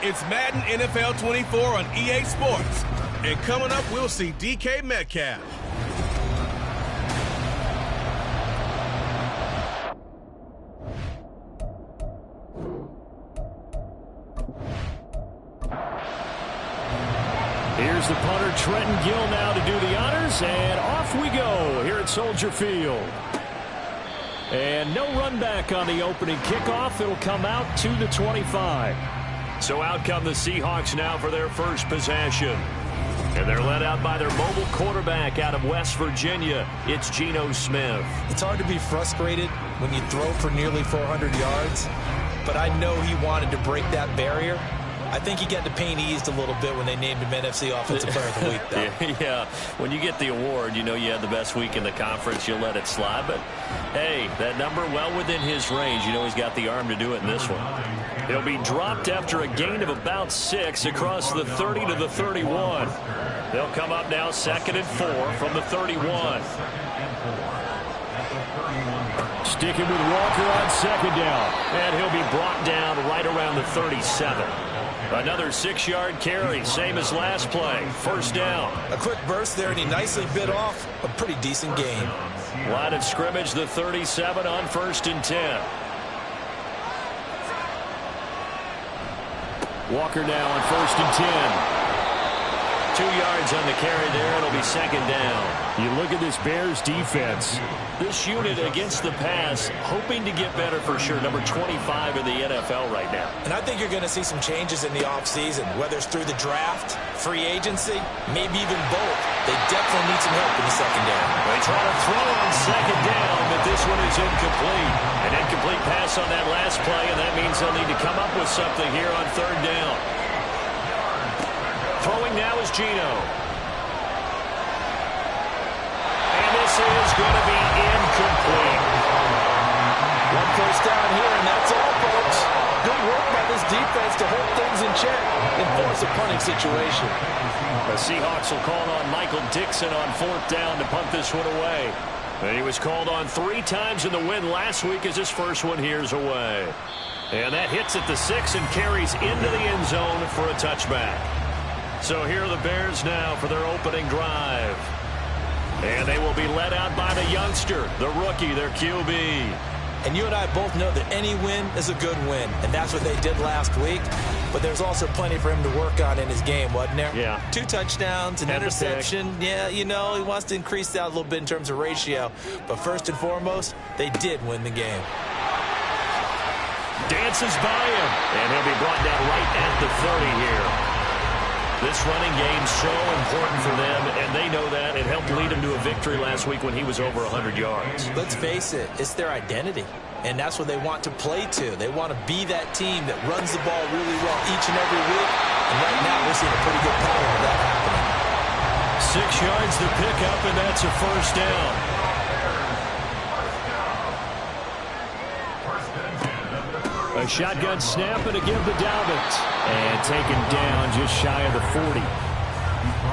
It's Madden NFL 24 on EA Sports. And coming up, we'll see DK Metcalf. Here's the punter, Trenton Gill, now to do the honors, and off we go here at Soldier Field. And no run back on the opening kickoff. It'll come out to the 25. So out come the Seahawks now for their first possession. And they're led out by their mobile quarterback out of West Virginia. It's Geno Smith. It's hard to be frustrated when you throw for nearly 400 yards, but I know he wanted to break that barrier. I think he got the pain eased a little bit when they named him NFC Offensive Player of the Week, though. Yeah, when you get the award, you know you had the best week in the conference. You'll let it slide. But, hey, that number well within his range. You know he's got the arm to do it in this one. He'll be dropped after a gain of about 6 across the 30 to the 31. They'll come up now 2nd and 4 from the 31. Sticking with Walker on 2nd down. And he'll be brought down right around the 37. Another 6-yard carry, same as last play. 1st down. A quick burst there, and he nicely bit off a pretty decent gain. Line of scrimmage, the 37 on 1st and 10. Walker now on 1st and 10. 2 yards on the carry there. It'll be 2nd down. You look at this Bears defense. This unit against the pass, hoping to get better for sure. Number 25 in the NFL right now. And I think you're going to see some changes in the offseason, whether it's through the draft, free agency, maybe even both. They definitely need some help in the secondary. They try to throw on 2nd down, but this one is incomplete. An incomplete pass on that last play, and that means they'll need to come up with something here on 3rd down. Throwing now is Geno. And this is going to be incomplete. 1 first down here, and that's all, folks. Good work by this defense to hold things in check and force a punting situation. The Seahawks will call on Michael Dixon on 4th down to punt this one away. And he was called on 3 times in the win last week as his first one here's away. And that hits at the 6 and carries into the end zone for a touchback. So here are the Bears now for their opening drive. And they will be led out by the youngster, the rookie, their QB. And you and I both know that any win is a good win, and that's what they did last week. But there's also plenty for him to work on in his game, wasn't there? Yeah. 2 touchdowns, an interception. Yeah, you know, he wants to increase that a little bit in terms of ratio. But first and foremost, they did win the game. Dances by him, and he'll be brought down right at the 30 here. This running game so important for them, and they know that. It helped lead him to a victory last week when he was over 100 yards. Let's face it, it's their identity, and that's what they want to play to. They want to be that team that runs the ball really well each and every week, and right now we're seeing a pretty good pattern of that happening. 6 yards to pick up, and that's a 1st down. A shotgun snap and a give to Dalvin. And taken down just shy of the 40.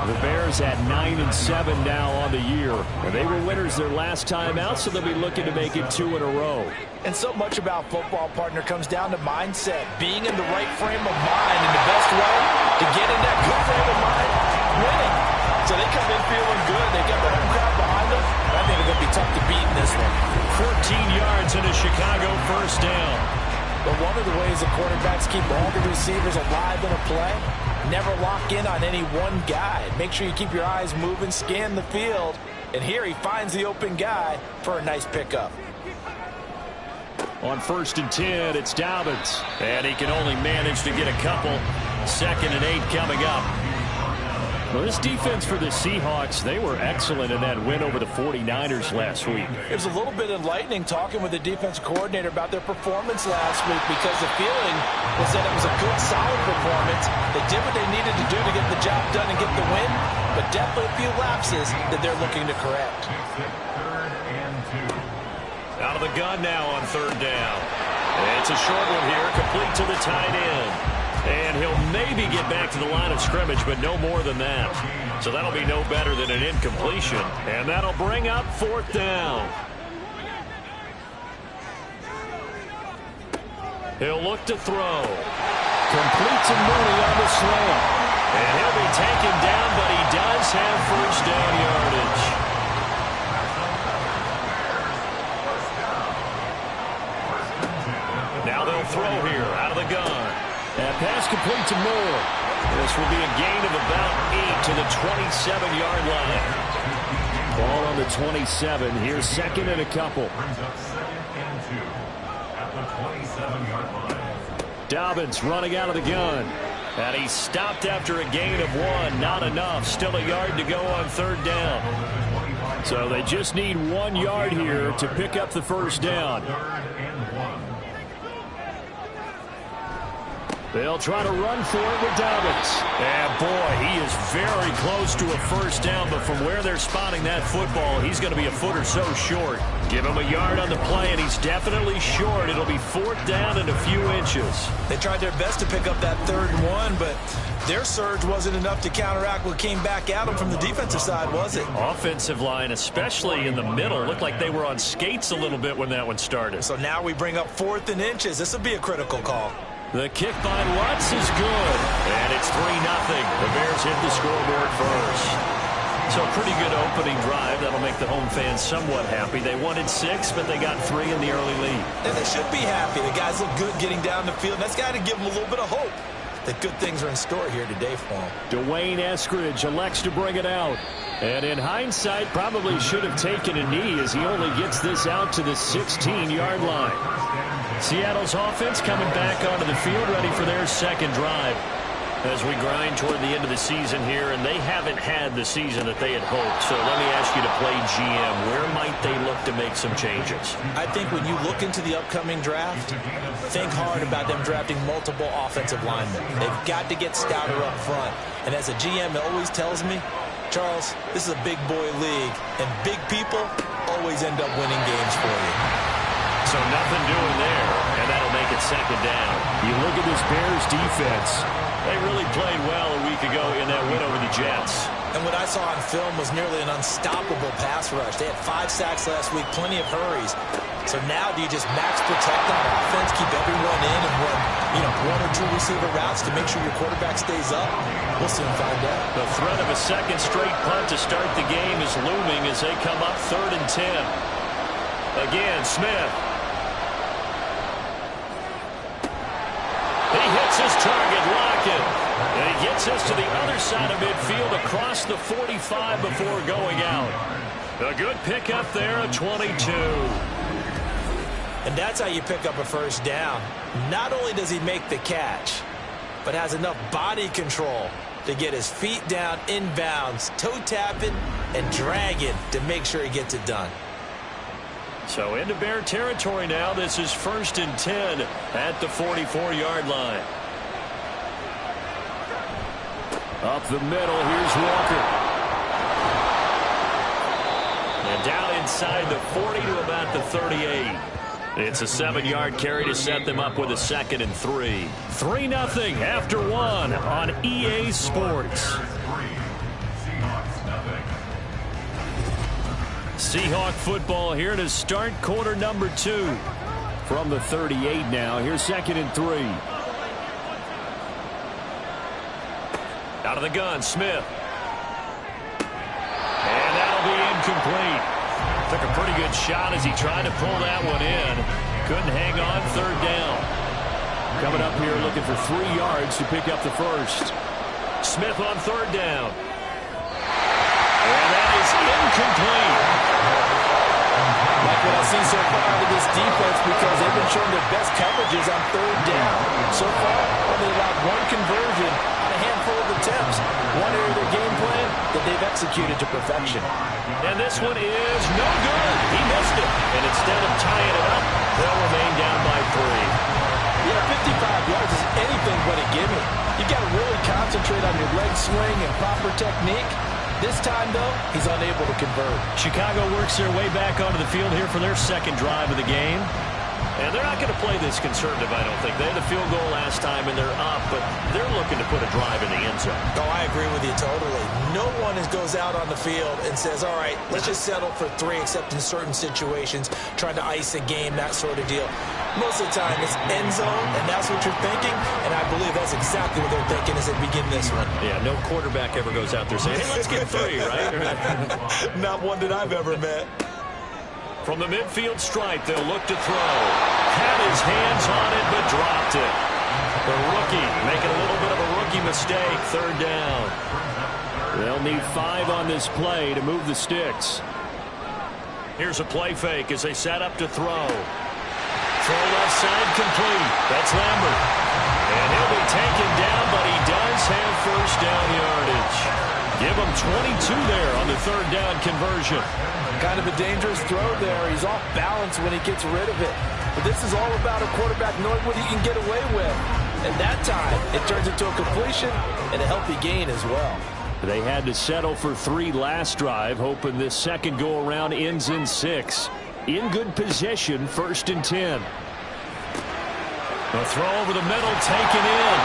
The Bears at 9-7 now on the year. And they were winners their last time out, so they'll be looking to make it 2 in a row. And so much about football, partner, comes down to mindset. Being in the right frame of mind, and the best way to get in that good frame of mind, winning. So they come in feeling good. They got the home crowd behind them. I think they're going to be tough to beat in this one. 14 yards and a Chicago 1st down. But one of the ways the quarterbacks keep all the receivers alive in a play, never lock in on any one guy. Make sure you keep your eyes moving, scan the field. And here he finds the open guy for a nice pickup. On 1st and 10, it's Dobbins. And he can only manage to get a couple. 2nd and 8 coming up. Well, this defense for the Seahawks, they were excellent in that win over the 49ers last week. It was a little bit enlightening talking with the defensive coordinator about their performance last week, because the feeling was that it was a good, solid performance. They did what they needed to do to get the job done and get the win, but definitely a few lapses that they're looking to correct. Out of the gun now on 3rd down. It's a short one here, complete to the tight end. And he'll maybe get back to the line of scrimmage, but no more than that. So that'll be no better than an incompletion. And that'll bring up 4th down. He'll look to throw. Complete to Mooney on the slam. And he'll be taken down, but he does have first down yardage. Now they'll throw here out of the gun. That pass complete to Moore. This will be a gain of about 8 to the 27-yard line. Ball on the 27. Here's second and a couple. Dobbins running out of the gun. And he stopped after a gain of 1. Not enough. Still a yard to go on third down. So they just need 1 yard here to pick up the first down. They'll try to run for it with Dobbins. And boy, he is very close to a first down, but from where they're spotting that football, he's going to be a foot or so short. Give him a yard on the play, and he's definitely short. It'll be fourth down and a few inches. They tried their best to pick up that 3rd and 1, but their surge wasn't enough to counteract what came back at them from the defensive side, was it? Offensive line, especially in the middle, looked like they were on skates a little bit when that one started. So now we bring up 4th and inches. This will be a critical call. The kick by Lutz is good. And it's 3-0. The Bears hit the scoreboard first. So a pretty good opening drive. That'll make the home fans somewhat happy. They wanted 6, but they got 3 in the early lead. And they should be happy. The guys look good getting down the field. That's got to give them a little bit of hope that good things are in store here today for them. Dwayne Eskridge elects to bring it out. And in hindsight, probably should have taken a knee as he only gets this out to the 16-yard line. Seattle's offense coming back onto the field, ready for their second drive. As we grind toward the end of the season here, and they haven't had the season that they had hoped. So let me ask you to play GM. Where might they look to make some changes? I think when you look into the upcoming draft, think hard about them drafting multiple offensive linemen. They've got to get stouter up front. And as a GM, it always tells me, Charles, this is a big boy league, and big people always end up winning games for you. So nothing doing there, and that'll make it second down. You look at this Bears defense. They really played well a week ago in that win over the Jets. And what I saw on film was nearly an unstoppable pass rush. They had 5 sacks last week, plenty of hurries. So now do you just max protect on offense, keep everyone in, and run 1 or 2 receiver routes to make sure your quarterback stays up? We'll soon find out. The threat of a second straight punt to start the game is looming as they come up 3rd and 10. Again, Smith. He hits his target, Lockett. And he gets us to the other side of midfield across the 45 before going out. A good pickup there, a 22. And that's how you pick up a first down. Not only does he make the catch, but has enough body control to get his feet down inbounds, toe tapping and dragging to make sure he gets it done. So into Bear territory now. This is 1st and 10 at the 44-yard line. Up the middle, here's Walker. And down inside the 40 to about the 38. It's a 7-yard carry to set them up with a 2nd and 3. 3-0 after 1 on EA Sports. Seahawk football here to start quarter number 2. From the 38 now. Here's 2nd and 3. Out of the gun, Smith. And that'll be incomplete. Took a pretty good shot as he tried to pull that one in. Couldn't hang on, 3rd down. Coming up here looking for 3 yards to pick up the first. Smith on 3rd down. And that is incomplete. Like what I've seen so far out of this defense, because they've been showing their best coverages on 3rd down. So far, only allowed 1 conversion on a handful of attempts. One area of their game plan that they've executed to perfection. And this one is no good. He missed it. And instead of tying it up, they'll remain down by 3. Yeah, 55 yards is anything but a gimme. You've got to really concentrate on your leg swing and proper technique. This time, though, he's unable to convert. Chicago works their way back onto the field here for their second drive of the game. And they're not going to play this conservative, I don't think. They had a field goal last time, and they're up, but they're looking to put a drive in the end zone. Oh, I agree with you totally. No one goes out on the field and says, all right, let's just settle for 3, except in certain situations, trying to ice a game, that sort of deal. Most of the time, it's end zone, and that's what you're thinking, and I believe that's exactly what they're thinking as they begin this one. Yeah, no quarterback ever goes out there saying, hey, let's get 3, right? Not one that I've ever met. From the midfield stripe, they'll look to throw. Had his hands on it, but dropped it. The rookie making a little bit of a rookie mistake. 3rd down. They'll need 5 on this play to move the sticks. Here's a play fake as they set up to throw. Throw left side complete. That's Lambert. And he'll be taken down, but he does have 1st down yardage. Give him 22 there on the 3rd down conversion. Kind of a dangerous throw there. He's off balance when he gets rid of it. But this is all about a quarterback knowing what he can get away with. And that time, it turns into a completion and a healthy gain as well. They had to settle for 3 last drive, hoping this second go-around ends in 6. In good position, 1st and 10. A throw over the middle, taken in.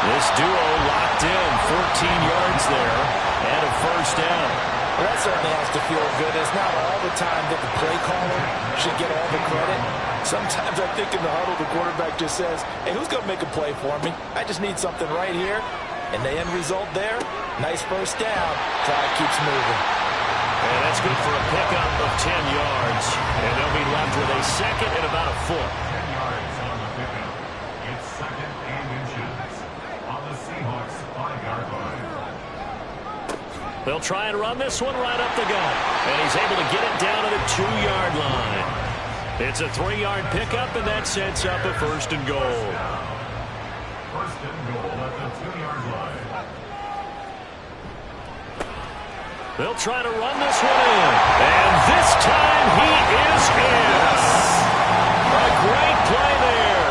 This duo locked in, 14 yards there, and a 1st down. Well, that certainly has to feel good. It's not all the time that the play caller should get all the credit. Sometimes I think in the huddle, the quarterback just says, hey, who's going to make a play for me? I just need something right here. And the end result there, nice 1st down. Drive keeps moving. And that's good for a pickup of 10 yards. And they'll be left with a 2nd and about a foot. 10 yards on the pickup. It's 2nd and inches on the Seahawks 5-yard line. They'll try and run this one right up the gut. And he's able to get it down to the 2-yard line. It's a 3-yard pickup, and that sets up a 1st and goal. 1st and goal at the 2-yard line. They'll try to run this one in. And this time he is in. A great play there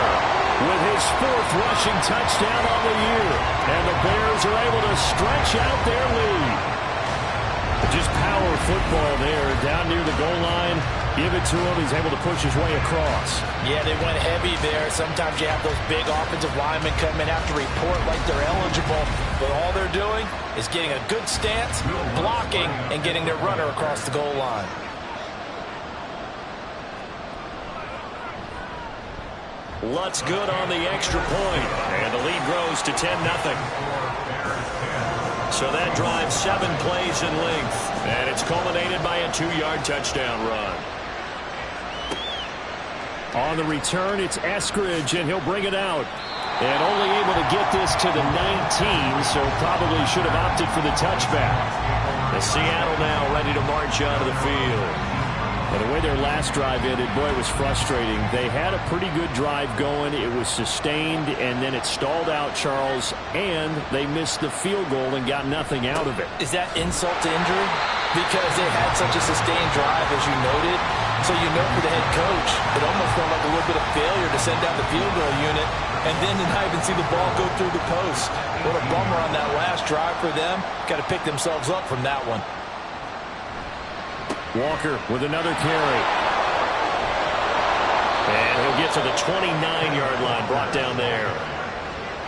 with his 4th rushing touchdown on the year. And the Bears are able to stretch out their lead. Just power football there down near the goal line. Give it to him. He's able to push his way across. Yeah, they went heavy there. Sometimes you have those big offensive linemen come in, have to report like they're eligible. But all they're doing is getting a good stance, blocking, and getting their runner across the goal line. Lutz good on the extra point. And the lead grows to 10-0. So that drives 7 plays in length. And it's culminated by a 2-yard touchdown run. On the return, it's Eskridge, and he'll bring it out. And only able to get this to the 19, so probably should have opted for the touchback. The Seattle now ready to march onto the field. And the way their last drive ended, boy, it was frustrating. They had a pretty good drive going. It was sustained, and then it stalled out, Charles, and they missed the field goal and got nothing out of it. Is that insult to injury? Because they had such a sustained drive, as you noted. So you know for the head coach, it almost felt like a little bit of failure to send down the field goal unit and then to not even see the ball go through the post. What a bummer on that last drive for them. Got to pick themselves up from that one. Walker with another carry. And he'll get to the 29-yard line, brought down there.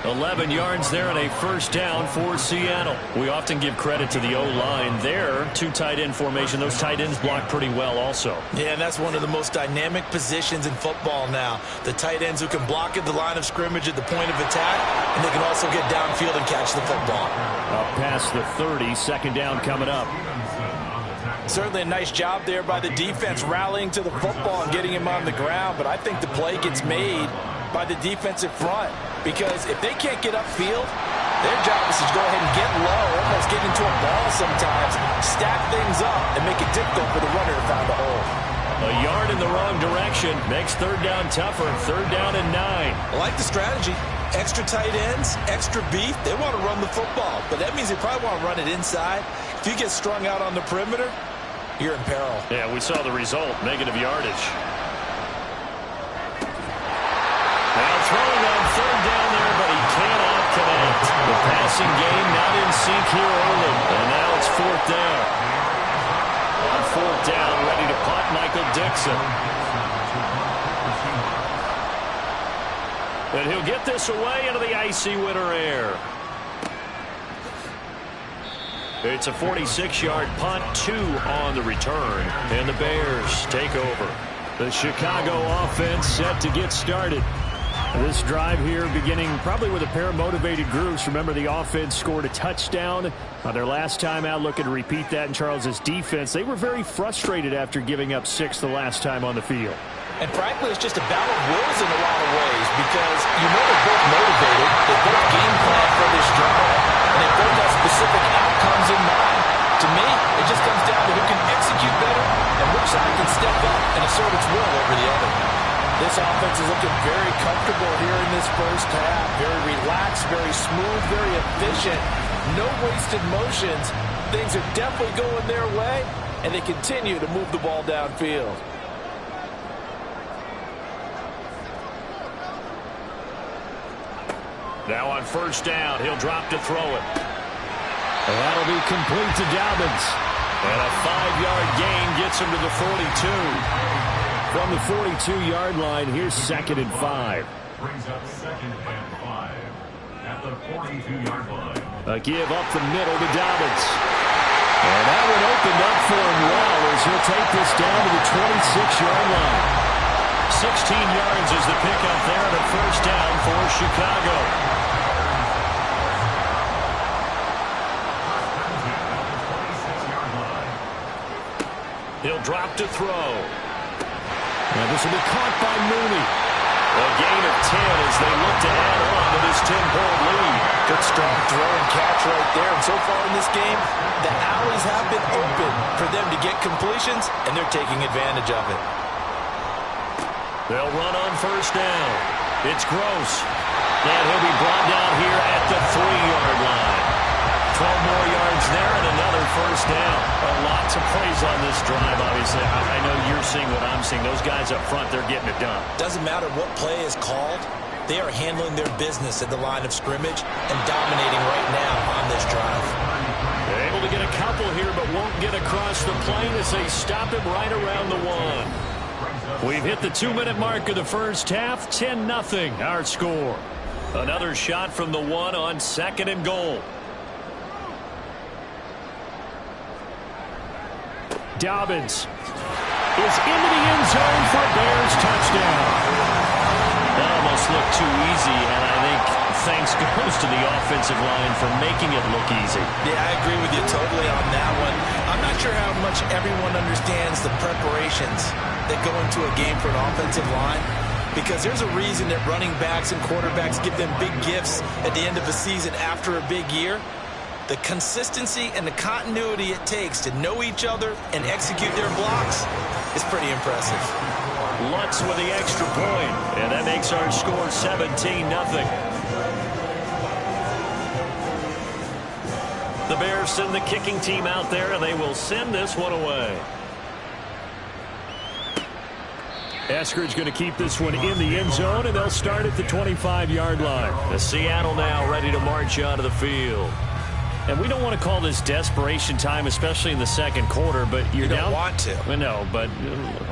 11 yards there and a 1st down for Seattle. We often give credit to the O-line there. 2 tight end formation. Those tight ends block pretty well also. Yeah, and that's one of the most dynamic positions in football now. The tight ends who can block at the line of scrimmage at the point of attack, and they can also get downfield and catch the football. Up past the 30, 2nd down coming up. Certainly a nice job there by the defense rallying to the football and getting him on the ground, but I think the play gets made by the defensive front because if they can't get upfield, their job is to go ahead and get low, almost get into a ball sometimes, stack things up, and make it difficult for the runner to find the hole. A yard in the wrong direction makes 3rd down tougher. 3rd down and 9. I like the strategy. Extra tight ends, extra beef. They want to run the football, but that means they probably want to run it inside. If you get strung out on the perimeter, you're in peril. Yeah, we saw the result, negative yardage. Now throwing on 3rd down there, but he cannot connect. The passing game not in sync here early, and now it's 4th down. On 4th down, ready to punt, Michael Dixon. And he'll get this away into the icy winter air. It's a 46-yard punt, 2 on the return, and the Bears take over. The Chicago offense set to get started. This drive here beginning probably with a pair of motivated groups. Remember, the offense scored a touchdown on their last time out, looking to repeat that in Charles's defense. They were very frustrated after giving up 6 the last time on the field. And frankly, it's just a battle of wills in a lot of ways because you know they're both motivated, they both game plan for this drive, and they both have specific outcomes in mind. To me, it just comes down to who can execute better and which side can step up and assert its will over the other. This offense is looking very comfortable here in this first half. Very relaxed, very smooth, very efficient. No wasted motions. Things are definitely going their way, and they continue to move the ball downfield. Now on first down, he'll drop to throw it. And that'll be complete to Dobbins. And a 5-yard gain gets him to the 42. From the 42-yard line, here's 2nd and 5. Brings up 2nd and 5 at the 42-yard line. A give up the middle to Dobbins. And that one opened up for him well as he'll take this down to the 26-yard line. 16 yards is the pickup there on a first down for Chicago. He'll drop to throw. And this will be caught by Mooney. A gain of 10 as they look to add on to this 10-point lead. Good strong throw and catch right there. And so far in this game, the alleys have been open for them to get completions, and they're taking advantage of it. They'll run on first down. It's Gross. And he'll be brought down here at the 3-yard line. 12 more yards there and another first down. A lot to praise on this drive, obviously. I know you're seeing what I'm seeing. Those guys up front, they're getting it done. Doesn't matter what play is called. They are handling their business at the line of scrimmage and dominating right now on this drive. They're able to get a couple here, but won't get across the plane as they stop him right around the 1. We've hit the 2-minute mark of the first half. 10-0 our score. Another shot from the 1 on 2nd and goal. Dobbins is into the end zone for a Bears touchdown. That almost looked too easy, and I think thanks goes to the offensive line for making it look easy. Yeah, I agree with you totally on that one. I'm not sure how much everyone understands the preparations that go into a game for an offensive line, because there's a reason that running backs and quarterbacks give them big gifts at the end of the season after a big year. The consistency and the continuity it takes to know each other and execute their blocks is pretty impressive. Lutz with the extra point, and that makes our score 17-0. The Bears send the kicking team out there, and they will send this one away. Eskridge going to keep this one in the end zone, and they'll start at the 25-yard line. The Seattle now ready to march onto the field. And we don't want to call this desperation time, especially in the second quarter, but you don't want to. Well, no, but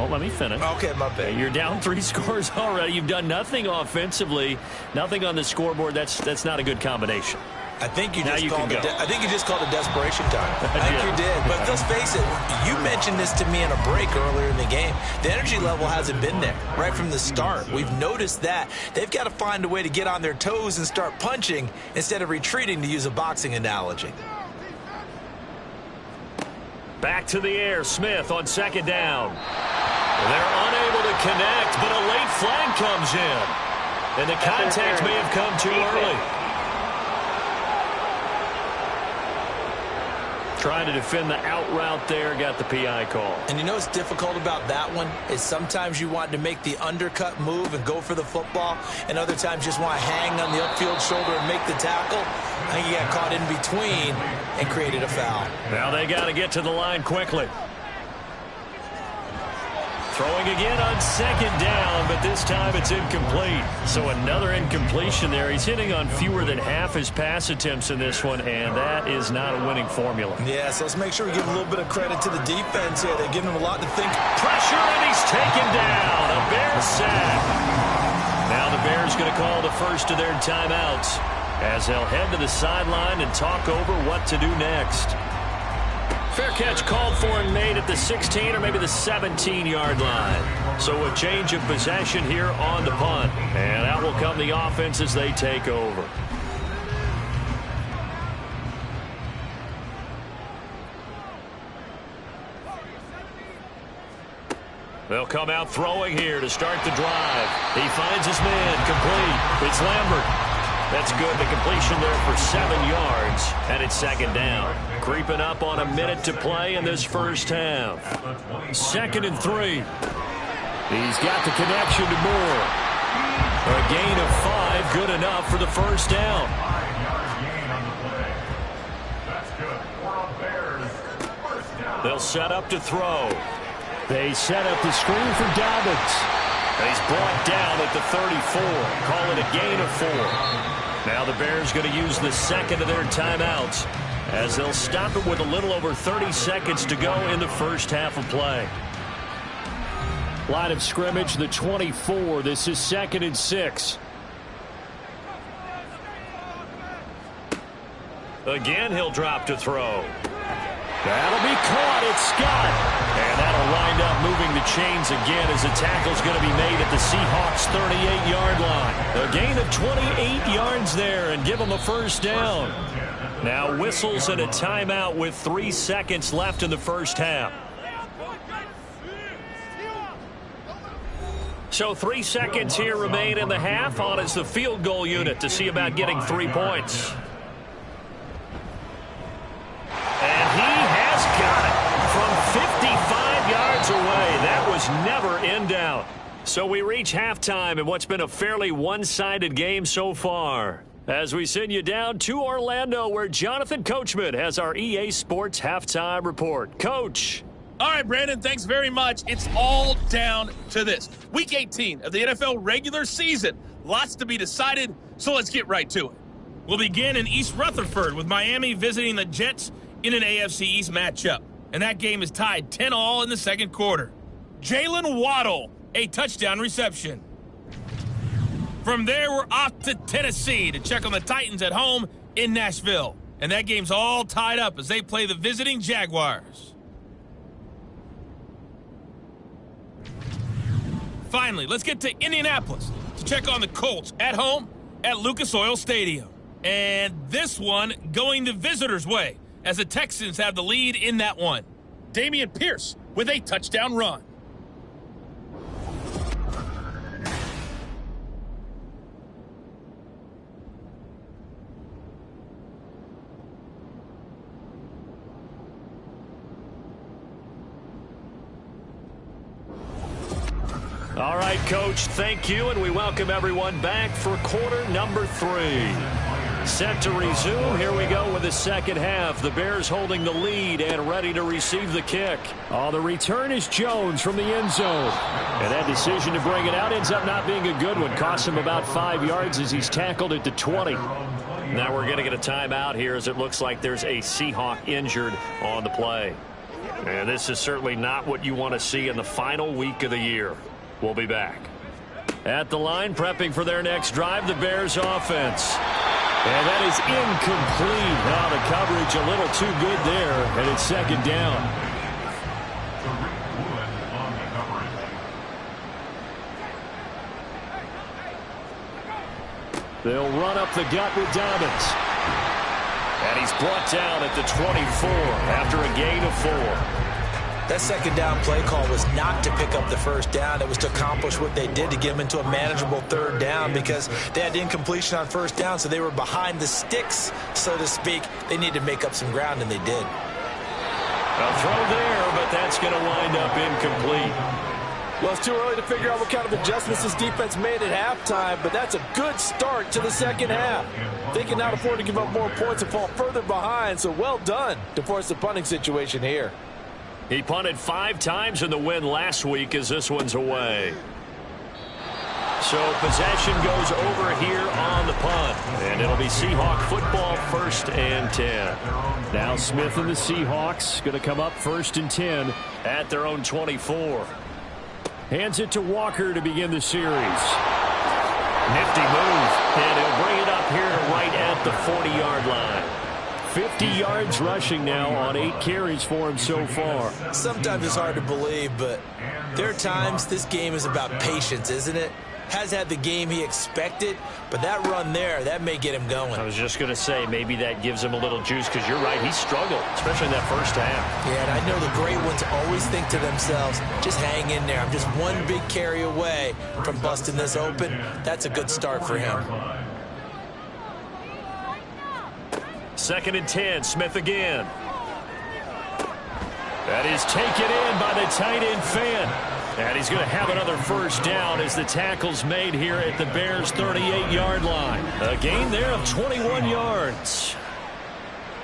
let me finish. Okay, my bad. You're down 3 scores already. You've done nothing offensively, nothing on the scoreboard. That's not a good combination. I think you just called it desperation time. I think you did. But let's face it, you mentioned this to me in a break earlier in the game. The energy level hasn't been there right from the start. We've noticed that. They've got to find a way to get on their toes and start punching instead of retreating, to use a boxing analogy. Back to the air. Smith on second down. They're unable to connect, but a late flag comes in. And the contact may have come too early. Trying to defend the out route there, got the PI call. And you know what's difficult about that one is sometimes you want to make the undercut move and go for the football, and other times just want to hang on the upfield shoulder and make the tackle. I think he got caught in between and created a foul. Now they got to get to the line quickly. Throwing again on second down, but this time it's incomplete. So another incompletion there. He's hitting on fewer than half his pass attempts in this one, and that is not a winning formula. Yeah, so let's make sure we give a little bit of credit to the defense here. They're giving him a lot to think. Pressure, and he's taken down. A Bears sack. Now the Bears going to call the first of their timeouts as they'll head to the sideline and talk over what to do next. Fair catch called for and made at the 16 or maybe the 17-yard line. So a change of possession here on the punt. And out will come the offense as they take over. They'll come out throwing here to start the drive. He finds his man, complete. It's Lambert. That's good. The completion there for 7 yards, and it's second down. Creeping up on a minute to play in this first half. 2nd and 3. He's got the connection to Moore. A gain of 5, good enough for the first down. 5-yard gain on the play. That's good. For a Bears. First down. They'll set up to throw. They set up the screen for Dobbins. He's brought down at the 34. Call it a gain of 4. Now the Bears going to use the second of their timeouts as they'll stop it with a little over 30 seconds to go in the first half of play. Line of scrimmage, the 24. This is 2nd and 6. Again, he'll drop to throw. That'll be caught. It's Scott. And that'll wind up moving the chains again as the tackle's going to be made at the Seahawks' 38-yard line. A gain of 28 yards there and give them a first down. Now whistles and a timeout with 3 seconds left in the first half. So 3 seconds here remain in the half. On is the field goal unit to see about getting 3 points. And he has got it from 55 yards away. That was never in doubt. So we reach halftime in what's been a fairly one-sided game so far. As we send you down to Orlando, where Jonathan Coachman has our EA Sports halftime report. Coach. All right, Brandon, thanks very much. It's all down to this. Week 18 of the NFL regular season. Lots to be decided, so let's get right to it. We'll begin in East Rutherford with Miami visiting the Jets in an AFC East matchup. And that game is tied 10-all in the second quarter. Jalen Waddle, a touchdown reception. From there, we're off to Tennessee to check on the Titans at home in Nashville. And that game's all tied up as they play the visiting Jaguars. Finally, let's get to Indianapolis to check on the Colts at home at Lucas Oil Stadium. And this one going the visitors' way, as the Texans have the lead in that one. Dameon Pierce with a touchdown run. All right, Coach, thank you, and we welcome everyone back for quarter number 3. Set to resume. Here we go with the second half. The Bears holding the lead and ready to receive the kick. Oh, the return is Jones from the end zone. And that decision to bring it out ends up not being a good one. Costs him about 5 yards as he's tackled at the 20. Now we're going to get a timeout here as it looks like there's a Seahawk injured on the play. And this is certainly not what you want to see in the final week of the year. We'll be back. At the line, prepping for their next drive, the Bears offense. And that is incomplete. Now the coverage a little too good there, and it's second down. They'll run up the gut with Dobbins. And he's brought down at the 24 after a gain of 4. That second down play call was not to pick up the first down. It was to accomplish what they did to get them into a manageable third down because they had incompletion on first down, so they were behind the sticks, so to speak. They needed to make up some ground, and they did. A throw there, but that's going to wind up incomplete. Well, it's too early to figure out what kind of adjustments this defense made at halftime, but that's a good start to the second half. They can now afford to give up more points and fall further behind, so well done to force the punting situation here. He punted 5 times in the win last week as this one's away. So possession goes over here on the punt. And it'll be Seahawk football, 1st and 10. Now Smith and the Seahawks going to come up 1st and 10 at their own 24. Hands it to Walker to begin the series. Nifty move, and he'll bring it up here to right at the 40-yard line. 50 yards rushing now on 8 carries for him so far. Sometimes it's hard to believe, but there are times this game is about patience, isn't it? Has had the game he expected, but that run there, that may get him going. I was just going to say, maybe that gives him a little juice, because you're right, he struggled, especially in that first half. Yeah, and I know the great ones always think to themselves, just hang in there. I'm just one big carry away from busting this open. That's a good start for him. 2nd and 10, Smith again. That is taken in by the tight end Fant. And he's going to have another first down as the tackle's made here at the Bears' 38-yard line. A gain there of 21 yards.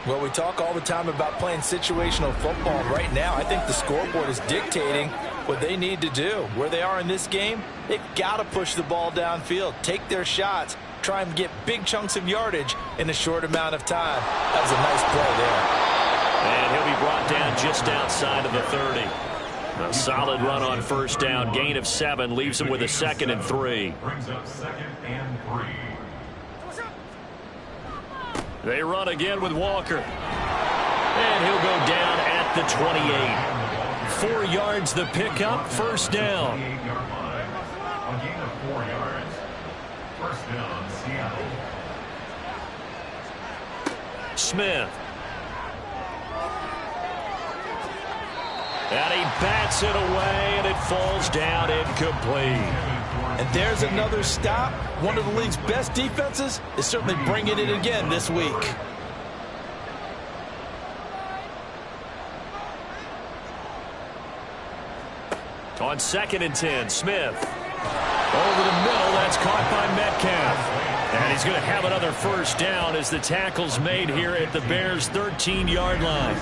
Well, we talk all the time about playing situational football. Right now, I think the scoreboard is dictating what they need to do. Where they are in this game, they've got to push the ball downfield, take their shots, try and get big chunks of yardage in a short amount of time. That was a nice play there. And he'll be brought down just outside of the 30. A solid run on first down. Gain of 7 leaves him with a 2nd and 3. Brings up 2nd and 3. They run again with Walker. And he'll go down at the 28. 4 yards the pickup, first down. 28-yard line. A gain of 4 yards. First down, Seattle. Smith. And he bats it away, and it falls down incomplete. And there's another stop. One of the league's best defenses is certainly bringing it again this week. On 2nd and 10, Smith. Over the middle, that's caught by Metcalf. And he's going to have another first down as the tackle's made here at the Bears' 13-yard line.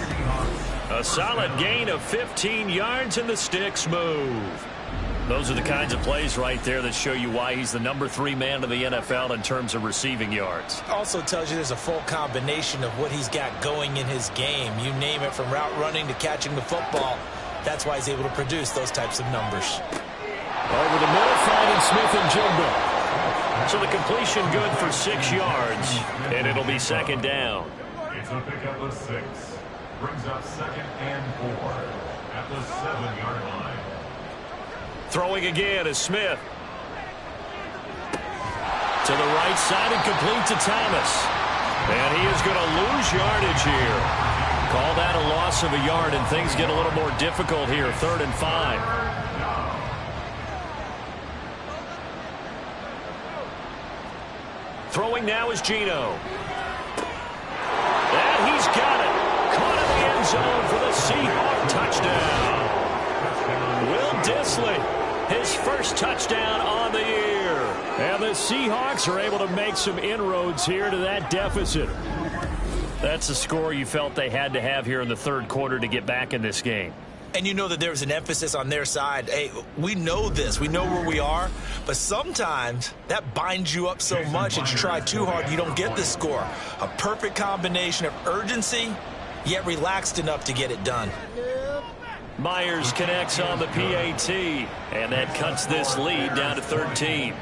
A solid gain of 15 yards, and the sticks move. Those are the kinds of plays right there that show you why he's the number 3 man in the NFL in terms of receiving yards. Also tells you there's a full combination of what he's got going in his game. You name it, from route running to catching the football. That's why he's able to produce those types of numbers. Over the middle, finding Smith and Jigba. So the completion good for 6 yards, and it'll be 2nd down. It's a pickup of 6. Brings up 2nd and 4 at the 7-yard line. Throwing again is Smith. To the right side and complete to Thomas. And he is going to lose yardage here. Call that a loss of a yard, and things get a little more difficult here. 3rd and 5. Throwing now is Geno. And he's got it. Caught in the end zone for the Seahawk touchdown. Will Dissly, his first touchdown on the year. And the Seahawks are able to make some inroads here to that deficit. That's the score you felt they had to have here in the 3rd quarter to get back in this game. And you know that there was an emphasis on their side. Hey, we know this. We know where we are. But sometimes that binds you up so much that you try too hard, you don't get the score. A perfect combination of urgency, yet relaxed enough to get it done. Myers connects on the PAT, and that cuts this lead down to 13.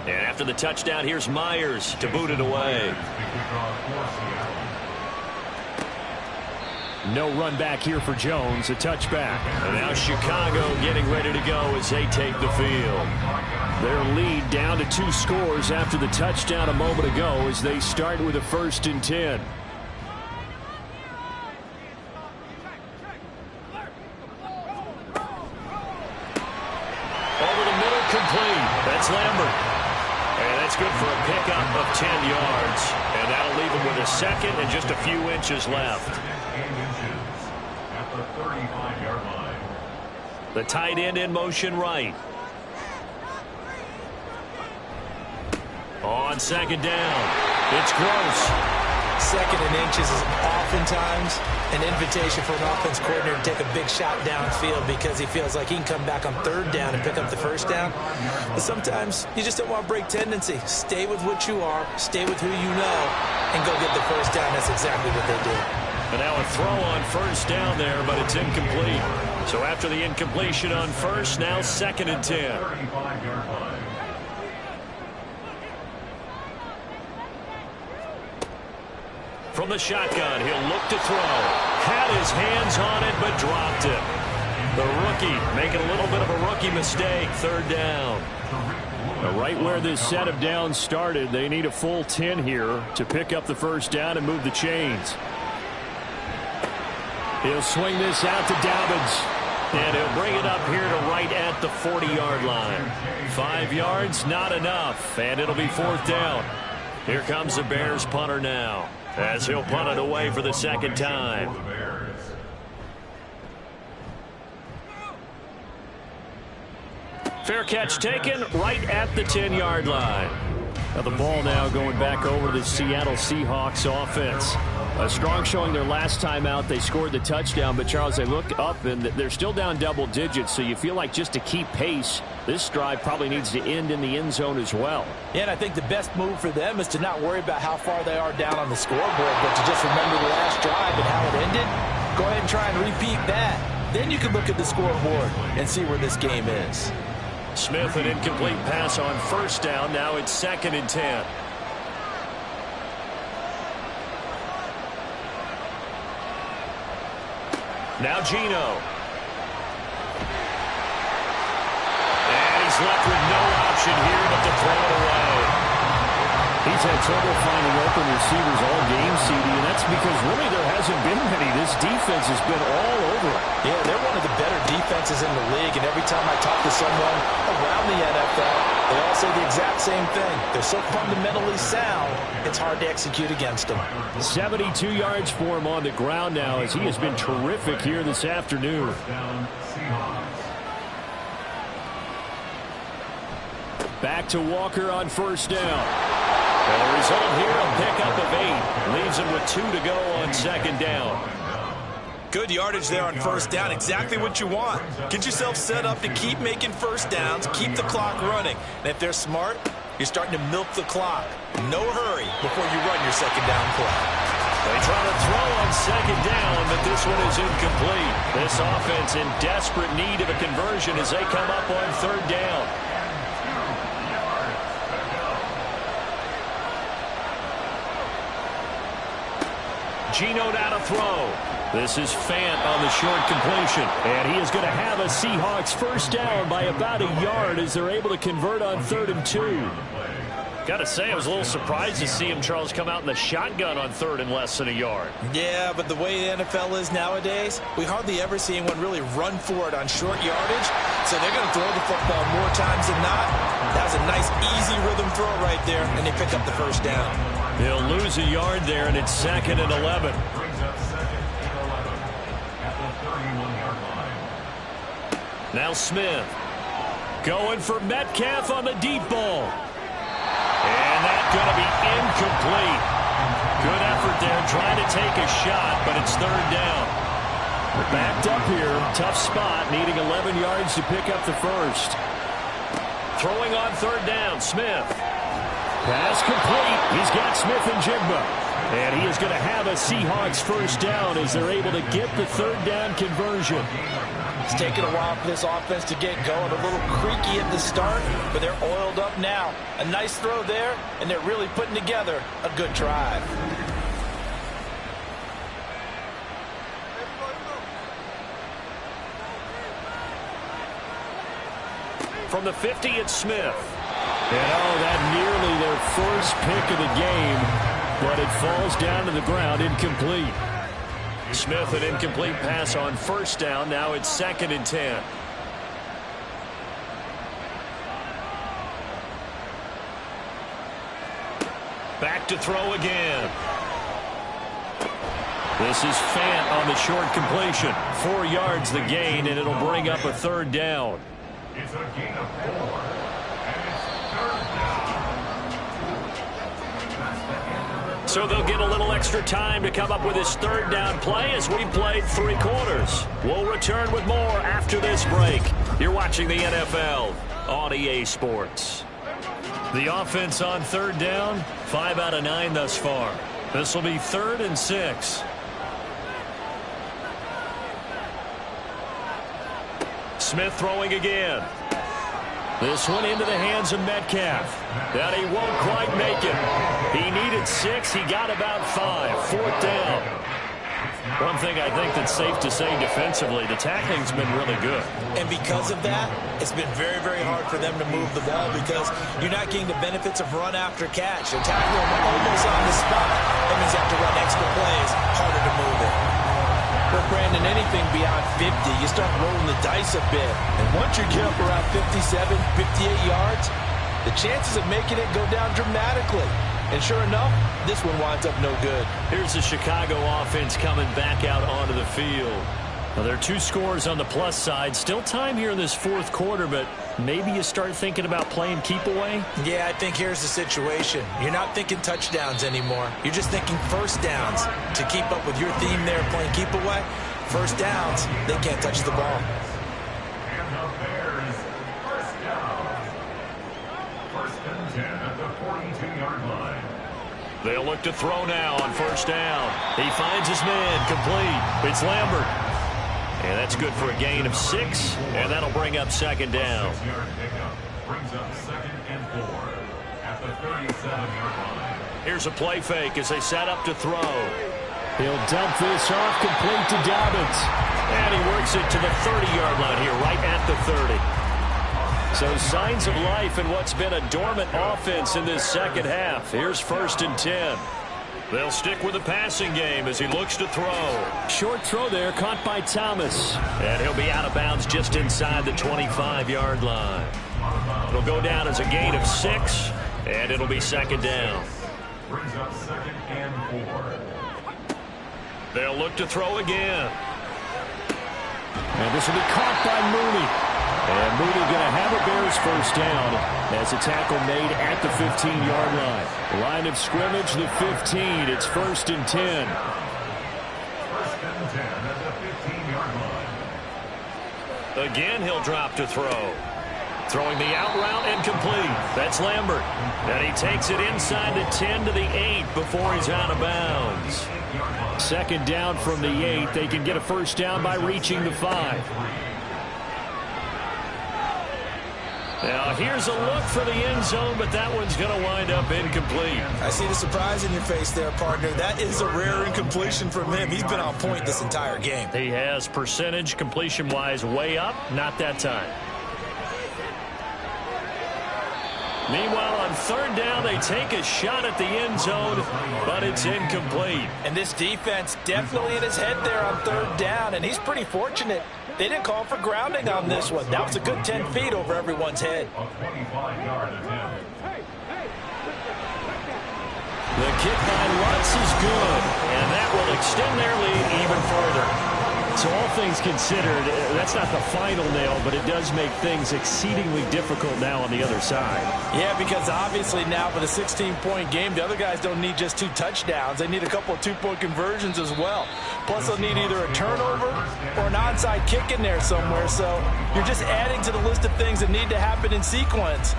And after the touchdown, here's Myers to boot it away. No run back here for Jones, a touchback. And now Chicago getting ready to go as they take the field. Their lead down to 2 scores after the touchdown a moment ago as they start with a 1st and 10. Over the middle, complete. That's Lambert. And that's good for a pickup of 10 yards. And that'll leave him with a 2nd and just a few inches left. At the 35-yard line. The tight end in motion right. On 2nd down, it's Gross. 2nd and inches is oftentimes an invitation for an offense coordinator to take a big shot downfield because he feels like he can come back on 3rd down and pick up the 1st down. But sometimes you just don't want to break tendency. Stay with what you are, stay with who you know, and go get the 1st down. That's exactly what they did. And now a throw on 1st down there, but it's incomplete. So after the incompletion on 1st, now 2nd and 10. 35-yard line. From the shotgun, he'll look to throw. Had his hands on it, but dropped it. The rookie making a little bit of a rookie mistake. Third down. Right where this set of downs started, they need a full 10 here to pick up the first down and move the chains. He'll swing this out to Dobbins, and he'll bring it up here to right at the 40-yard line. 5 yards, not enough, and it'll be fourth down. Here comes the Bears punter now, as he'll punt it away for the second time. Fair catch taken right at the 10-yard line. Now the ball now going back over to the Seattle Seahawks offense. A strong showing their last time out. They scored the touchdown, but Charles, they look up and they're still down double digits, so you feel like just to keep pace, this drive probably needs to end in the end zone as well. Yeah, and I think the best move for them is to not worry about how far they are down on the scoreboard, but to just remember the last drive and how it ended. Go ahead and try and repeat that. Then you can look at the scoreboard and see where this game is. Smith, an incomplete pass on first down. Now it's 2nd and 10. Now Geno. And he's left with no option here but to throw it away. He's had trouble finding open receivers all game, CD, and that's because really there hasn't been many. This defense has been all over it. Yeah, they're one of the better defenses in the league, and every time I talk to someone around the NFL, they all say the exact same thing. They're so fundamentally sound, it's hard to execute against them. 72 yards for him on the ground now as he has been terrific here this afternoon. Back to Walker on first down. And the result here, a pickup of 8. Leaves him with 2 to go on second down. Good yardage there on first down. Exactly what you want. Get yourself set up to keep making first downs, keep the clock running. And if they're smart, you're starting to milk the clock. No hurry before you run your second down play. They try to throw on second down, but this one is incomplete. This offense in desperate need of a conversion as they come up on third down. Geno now to throw. This is Fant on the short completion. And he is going to have a Seahawks first down by about a yard as they're able to convert on 3rd and 2. Got to say, I was a little surprised to see him, Charles, come out in the shotgun on 3rd and less than a yard. Yeah, but the way the NFL is nowadays, we hardly ever see anyone really run for it on short yardage. So they're going to throw the football more times than not. That was a nice, easy rhythm throw right there, and they pick up the first down. He'll lose a yard there, and it's 2nd and 11. Now Smith going for Metcalf on the deep ball. And that's going to be incomplete. Good effort there trying to take a shot, but it's 3rd down. Backed up here, tough spot, needing 11 yards to pick up the first. Throwing on 3rd down, Smith. Pass complete. He's got Smith and Jigba. And he is going to have a Seahawks first down as they're able to get the 3rd down conversion. It's taken a while for this offense to get going. A little creaky at the start, but they're oiled up now. A nice throw there, and they're really putting together a good drive. From the 50, it's Smith. And that nearly their first pick of the game, but it falls down to the ground, incomplete. Smith, an incomplete pass on first down. Now it's 2nd and 10. Back to throw again. This is Fant on the short completion. 4 yards the gain, and it'll bring up a 3rd down. It's a gain of 4. So they'll get a little extra time to come up with his 3rd down play as we played 3 quarters. We'll return with more after this break. You're watching the NFL on EA Sports. The offense on 3rd down, 5 out of 9 thus far. This will be 3rd and 6. Smith throwing again. This one into the hands of Metcalf. And he won't quite make it. He needed 6. He got about 5. 4th down. One thing I think that's safe to say defensively, the tackling's been really good. And because of that, it's been very, very hard for them to move the ball because you're not getting the benefits of run after catch. They're tackling them almost on the spot. That means you have to run extra plays, harder to move it. But Brandon, anything beyond 50, you start rolling the dice a bit. And once you get up around 57, 58 yards, the chances of making it go down dramatically. And sure enough, this one winds up no good. Here's the Chicago offense coming back out onto the field. Well, there are 2 scores on the plus side. Still time here in this 4th quarter, but maybe you start thinking about playing keep away? Yeah, I think here's the situation. You're not thinking touchdowns anymore. You're just thinking first downs. To keep up with your theme there, playing keep away, first downs, they can't touch the ball. And the Bears, first down. 1st and 10 at the 42-yard line. They'll look to throw now on 1st down. He finds his man, complete. It's Lambert. And that's good for a gain of 6, and that'll bring up 2nd down. 6-yard pickup brings up 2nd and 4 at the 37-yard line. Here's a play fake as they set up to throw. He'll dump this off complete to Dobbins. And he works it to the 30-yard line here, right at the 30. So signs of life in what's been a dormant offense in this second half. Here's 1st and 10. They'll stick with the passing game as he looks to throw. Short throw there, caught by Thomas. And he'll be out of bounds just inside the 25-yard line. It'll go down as a gain of 6, and it'll be 2nd down. Brings up 2nd and 4. They'll look to throw again. And this will be caught by Mooney. And Mooney going to have a Bears 1st down as a tackle made at the 15-yard line. Line of scrimmage, the 15. It's 1st and 10. 1st and 10 at the 15-yard line. Again, he'll drop to throw. Throwing the out route incomplete. That's Lambert. And he takes it inside the 10 to the 8 before he's out of bounds. 2nd down from the 8. They can get a 1st down by reaching the 5. Now, here's a look for the end zone, but that one's going to wind up incomplete. I see the surprise in your face there, partner. That is a rare incompletion from him. He's been on point this entire game. He has percentage completion-wise way up, not that time. Meanwhile, on 3rd down, they take a shot at the end zone, but it's incomplete. And this defense definitely in his head there on 3rd down, and he's pretty fortunate. They didn't call for grounding on this one. That was a good 10 feet over everyone's head. A 25-yard attempt. The kick by Lutz is good, and that will extend their lead even further. So all things considered, that's not the final nail, but it does make things exceedingly difficult now on the other side. Yeah, because obviously now with a 16-point game, the other guys don't need just 2 touchdowns. They need a couple of 2-point conversions as well. Plus, they'll need either a turnover or an onside kick in there somewhere. So you're just adding to the list of things that need to happen in sequence.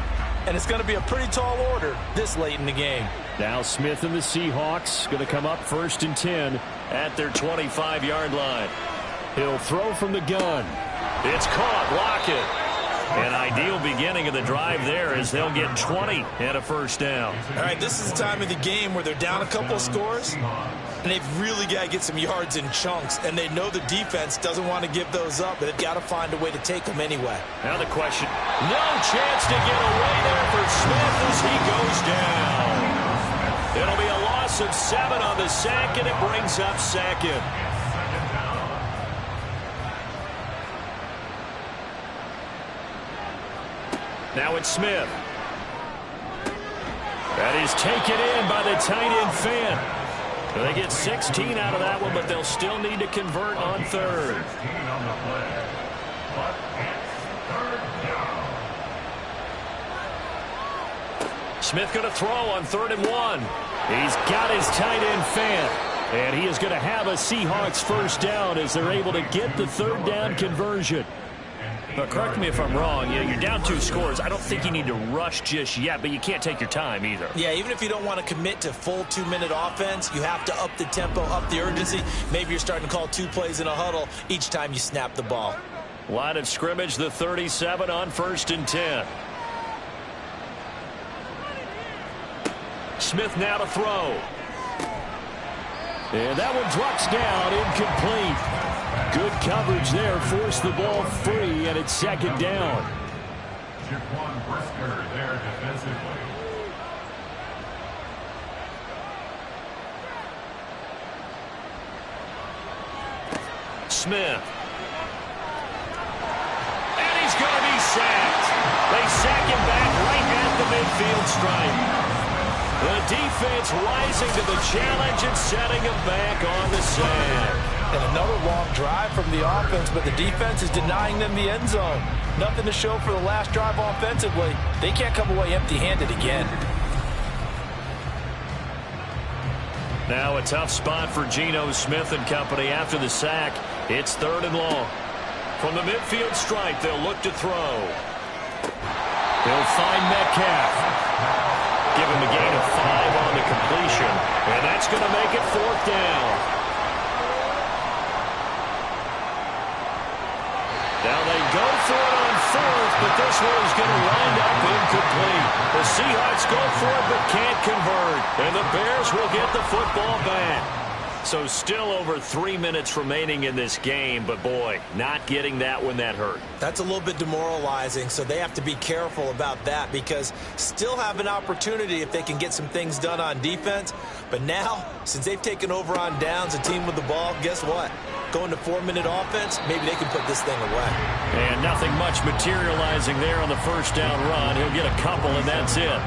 And it's going to be a pretty tall order this late in the game. Now Smith and the Seahawks going to come up 1st and 10 at their 25-yard line. He'll throw from the gun. It's caught. Lockett. An ideal beginning of the drive there as they'll get 20 and a 1st down. All right, this is the time of the game where they're down a couple of scores, and they've really got to get some yards in chunks, and they know the defense doesn't want to give those up, but they've got to find a way to take them anyway. Now the question, no chance to get away there for Smith as he goes down. It'll be a loss of 7 on the sack, and it brings up 2nd. Now it's Smith. That is taken in by the tight end Fant. They get 16 out of that one, but they'll still need to convert on 3rd. Smith going to throw on 3rd and 1. He's got his tight end Fant. And he is going to have a Seahawks 1st down as they're able to get the 3rd down conversion. But correct me if I'm wrong, you're down 2 scores. I don't think you need to rush just yet, but you can't take your time either. Yeah, even if you don't want to commit to full 2-minute offense, you have to up the tempo, up the urgency. Maybe you're starting to call 2 plays in a huddle each time you snap the ball. Line of scrimmage, the 37 on 1st and 10. Smith now to throw. And that one drops down, incomplete. Good coverage there, forced the ball free, and it's second down. Jaquan Brisker there defensively. Smith. And he's going to be sacked. They sack him back right at the midfield stripe. The defense rising to the challenge and setting him back on the sack. And another long drive from the offense, but the defense is denying them the end zone. Nothing to show for the last drive offensively. They can't come away empty-handed again. Now a tough spot for Geno Smith and company after the sack. It's 3rd and long. From the midfield stripe, they'll look to throw. They'll find Metcalf. Give him a gain of 5 on the completion. And that's going to make it 4th down. Now they go for it on 4th, but this one is going to wind up incomplete. The Seahawks go for it but can't convert. And the Bears will get the football back. So still over 3 minutes remaining in this game, but boy, not getting that one that hurt. That's a little bit demoralizing, so they have to be careful about that because still have an opportunity if they can get some things done on defense. But now, since they've taken over on downs, a team with the ball, guess what? Going to 4-minute offense, maybe they can put this thing away. And nothing much materializing there on the first down run. He'll get a couple, and that's it.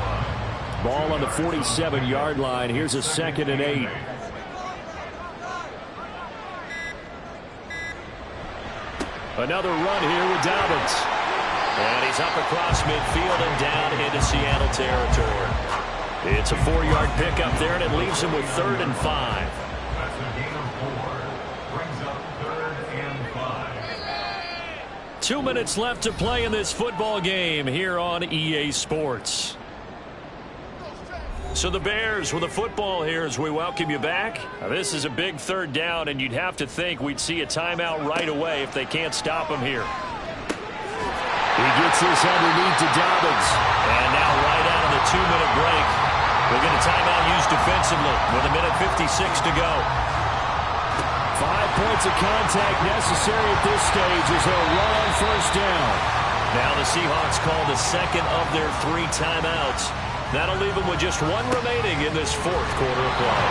Ball on the 47-yard line. Here's a 2nd and 8. Another run here with Dobbins. And he's up across midfield and down into Seattle territory. It's a 4-yard pickup there, and it leaves him with 3rd and 5. That's a gain of 4. Brings up 3rd and 5. 2 minutes left to play in this football game here on EA Sports. So the Bears with the football here as we welcome you back. Now, this is a big 3rd down, and you'd have to think we'd see a timeout right away if they can't stop him here. He gets this underneath to Dobbins. And now right out of the 2-minute break, we'll get a timeout used defensively with 1:56 to go. 5 points of contact necessary at this stage as they'll run on 1st down. Now the Seahawks call the 2nd of their 3 timeouts. That'll leave them with just 1 remaining in this 4th quarter of play.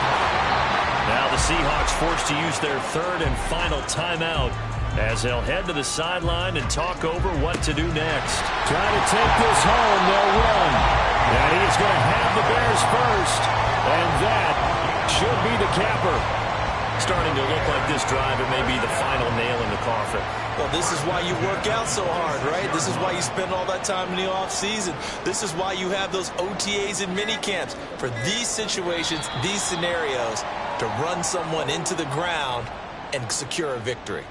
Now the Seahawks forced to use their 3rd and final timeout as they'll head to the sideline and talk over what to do next. Trying to take this home, they'll run. And he's going to have the Bears first. And that should be the capper. Starting to look like this drive, it may be the final nail in the coffin. Well, this is why you work out so hard, right? This is why you spend all that time in the offseason. This is why you have those OTAs and mini camps. For these situations, these scenarios, to run someone into the ground and secure a victory.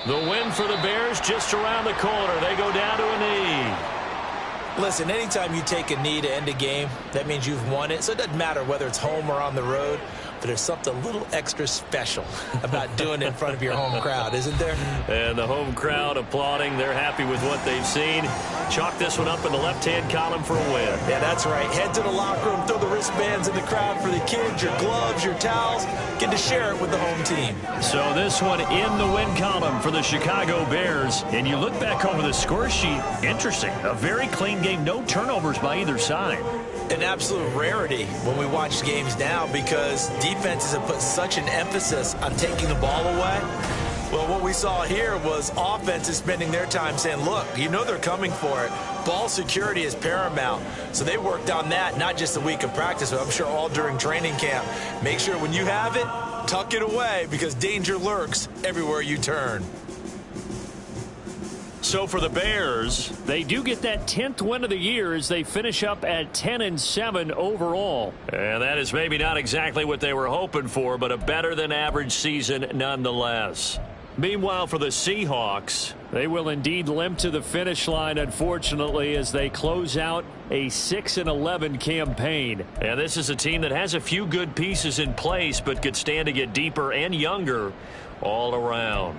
The win for the Bears just around the corner. They go down to a knee. Listen, anytime you take a knee to end a game, that means you've won it. So it doesn't matter whether it's home or on the road, but there's something a little extra special about doing it in front of your home crowd, isn't there? And the home crowd applauding. They're happy with what they've seen. Chalk this one up in the left-hand column for a win. Yeah, that's right. Head to the locker room, throw the wristbands in the crowd for the kids, your gloves, your towels. Get to share it with the home team. So this one in the win column for the Chicago Bears. And you look back over the score sheet, interesting. A very clean game, no turnovers by either side. An absolute rarity when we watch games now because defenses have put such an emphasis on taking the ball away. Well, what we saw here was offenses spending their time saying, look, you know they're coming for it. Ball security is paramount. So they worked on that not just a week of practice, but I'm sure all during training camp. Make sure when you have it, tuck it away because danger lurks everywhere you turn. So for the Bears, they do get that 10th win of the year as they finish up at 10-7 overall. And that is maybe not exactly what they were hoping for, but a better than average season nonetheless. Meanwhile, for the Seahawks, they will indeed limp to the finish line, unfortunately, as they close out a 6-11 campaign. And this is a team that has a few good pieces in place, but could stand to get deeper and younger all around.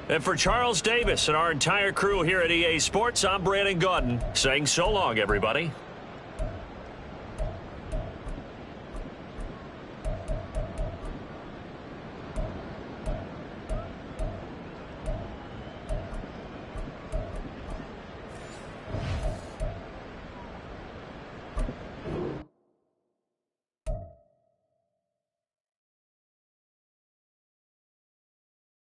And for Charles Davis and our entire crew here at EA Sports, I'm Brandon Gaudin saying so long, everybody.